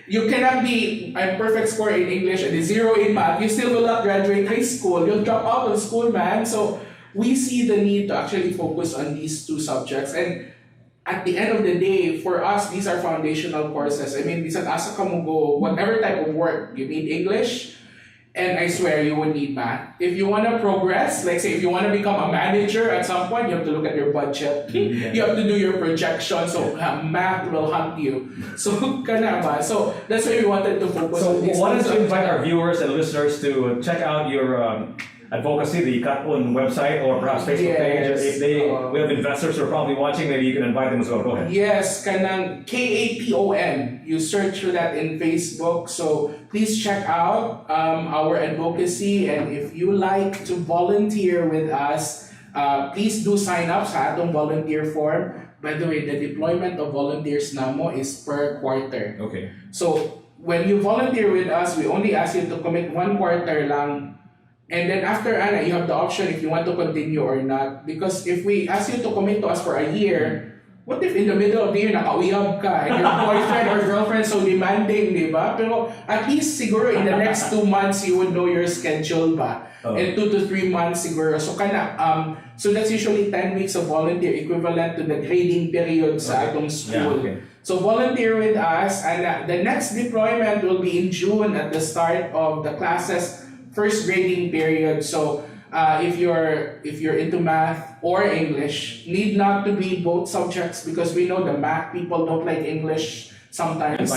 you cannot be a perfect score in English and a zero in math. You still will not graduate high school. You'll drop out of school, man. So we see the need to actually focus on these two subjects. And at the end of the day, for us, these are foundational courses. I mean, bisan asa ka mo go, whatever type of work, you need English, and I swear you would need math. If you want to progress, like say if you want to become a manager at some point, you have to look at your budget. You have to do your projection. So math will hunt you. So So that's why we wanted to focus So on this. why don't you invite our viewers and listeners to check out your advocacy, the KATON website, or perhaps Facebook page. If we have investors who are probably watching, maybe you can invite them as well. Go ahead. Yes, kanang KATON. You search for that in Facebook. So please check out our advocacy, and if you like to volunteer with us, please do sign up sa atong volunteer form. By the way, the deployment of volunteers namo is per quarter. Okay. So when you volunteer with us, we only ask you to commit 1 quarter lang. And then after you have the option if you want to continue or not. Because if we ask you to commit to us for a year, what if in the middle of the year nakauyab ka and your boyfriend or girlfriend so demanding, di ba? Pero at least siguro in the next 2 months you would know your schedule ba? And 2 to 3 months siguro. So so that's usually 10 weeks of volunteer equivalent to the grading period sa atong school. Yeah, okay. So volunteer with us, and the next deployment will be in June at the start of the classes first grading period. So if you're into math or English, need not to be both subjects because we know the math people don't like English sometimes.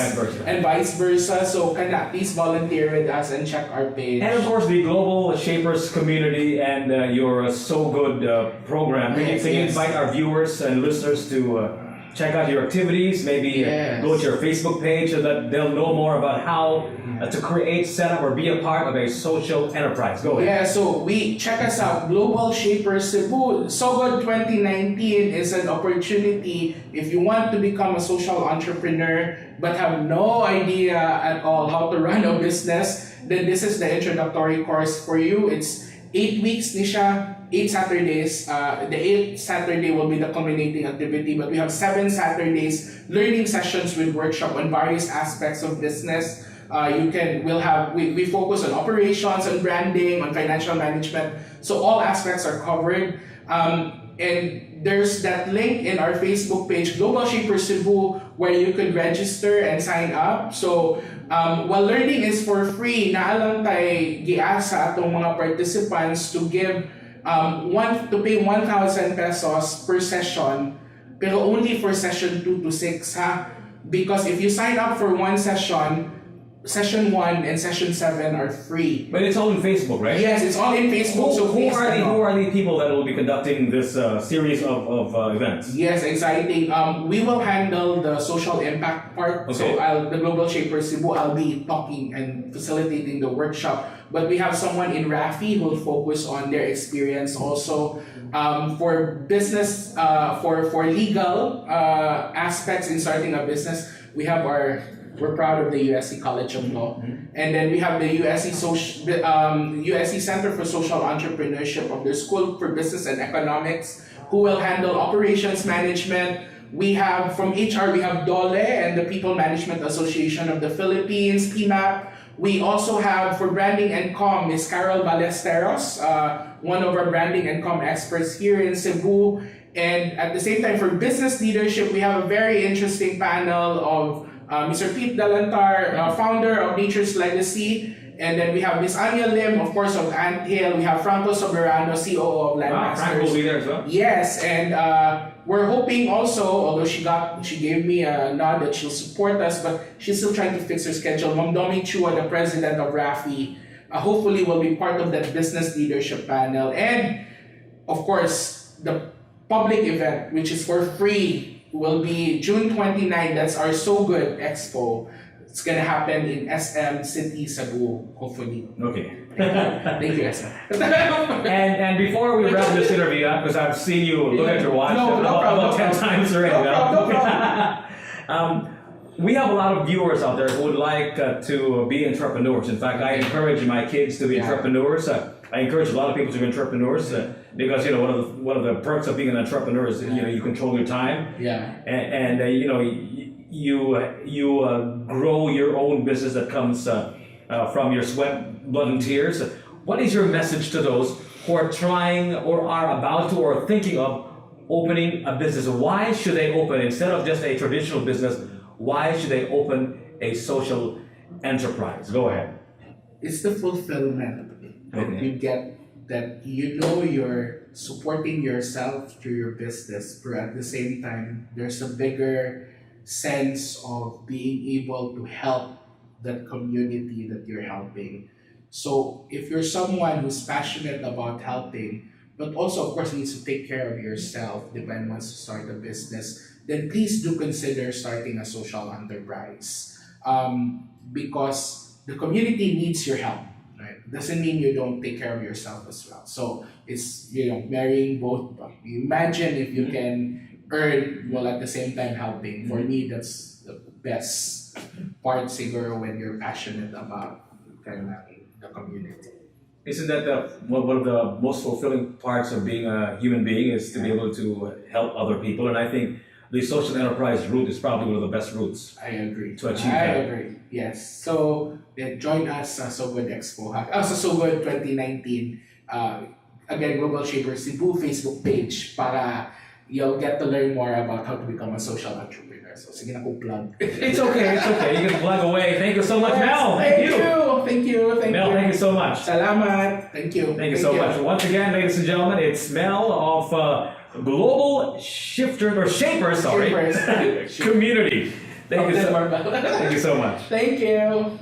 And vice versa. So please volunteer with us and check our page. And of course, the Global Shapers community and your So Good program. Can you invite our viewers and listeners to check out your activities, maybe go to your Facebook page so that they'll know more about how to create, set up, or be a part of a social enterprise. Go ahead. Yeah, so check us out, Global Shapers Cebu. So Good 2019 is an opportunity if you want to become a social entrepreneur but have no idea at all how to run a business, then this is the introductory course for you. It's 8 weeks ni siya, 8 Saturdays. The 8th Saturday will be the culminating activity, but we have 7 Saturdays learning sessions with workshop on various aspects of business. We focus on operations, on branding, on financial management. So all aspects are covered. And there's that link in our Facebook page, Global Shapers Cebu, where you could register and sign up. So while learning is for free, naalang tay giasa atong mga participants to give pay 1,000 pesos per session, pero only for session 2 to 6 ha. Because if you sign up for one session 1 and session 7 are free. But it's all in Facebook, right? Yes, it's all in Facebook. Who are the people that will be conducting this series of events? Yes, exciting. We will handle the social impact part. Okay. So the Global Shapers Cebu, I'll be talking and facilitating the workshop. But we have someone in Rafi who will focus on their experience also for business, for legal aspects in starting a business. We have our We're proud of the USC College of Law. And then we have the USC Center for Social Entrepreneurship of the School for Business and Economics, who will handle operations management. We have from HR, we have DOLE and the People Management Association of the Philippines, PMAP. We also have for branding and comm, Ms. Carol Ballesteros, one of our branding and comm experts here in Cebu. And at the same time, for business leadership, we have a very interesting panel of Mr. Pete Dalantar, founder of Nature's Legacy. And then we have Ms. Anya Lim, of course, of Anthill. We have Franco Soberano, COO of Landmasters. Franco will be there as well. Yes, and we're hoping also, although she gave me a nod that she'll support us, but she's still trying to fix her schedule. Ma'am Domi Chua, the president of RAFI, hopefully will be part of that business leadership panel. And of course, the public event, which is for free, will be June 29. That's our So Good Expo. It's gonna happen in SM City, Cebu, hopefully. Okay. Thank you, SM. And before we wrap this interview up, because I've seen you look at your watch about 10 times already. No problem. We have a lot of viewers out there who would like to be entrepreneurs. In fact, I encourage my kids to be entrepreneurs. I encourage a lot of people to be entrepreneurs because one of the perks of being an entrepreneur is you control your time. Yeah. And you grow your own business that comes from your sweat, blood, and tears. What is your message to those who are trying or are about to or thinking of opening a business? Why should they open, instead of just a traditional business, why should they open a social enterprise? Go ahead. It's the fulfillment that you get, that you're supporting yourself through your business, but at the same time, there's a bigger sense of being able to help that community that you're helping. So if you're someone who's passionate about helping, but also of course needs to take care of yourself, depending wants to start a business, then please do consider starting a social enterprise. Because the community needs your help, right? Doesn't mean you don't take care of yourself as well. So it's, marrying both. You imagine if you can earn while at the same time helping. For me, that's the best part, siguro, when you're passionate about the community. Isn't that one of the most fulfilling parts of being a human being, is to be able to help other people? And I think the social enterprise route is probably one of the best routes. I agree. To achieve that. I agree. Yes. So join us sa So Good Expo. Sa So Good 2019. Again, Global Shapers Cebu Facebook page para you'll get to learn more about how to become a social entrepreneur. So sige na ko plug. It's okay. You can plug away. Thank you so much, Mel. Thank you. Mel, thank you so much. Salamat. Thank you. Thank you so much. Once again, ladies and gentlemen, it's Mel of Global Shapers Shapers. Community. Thank you so much. Thank you.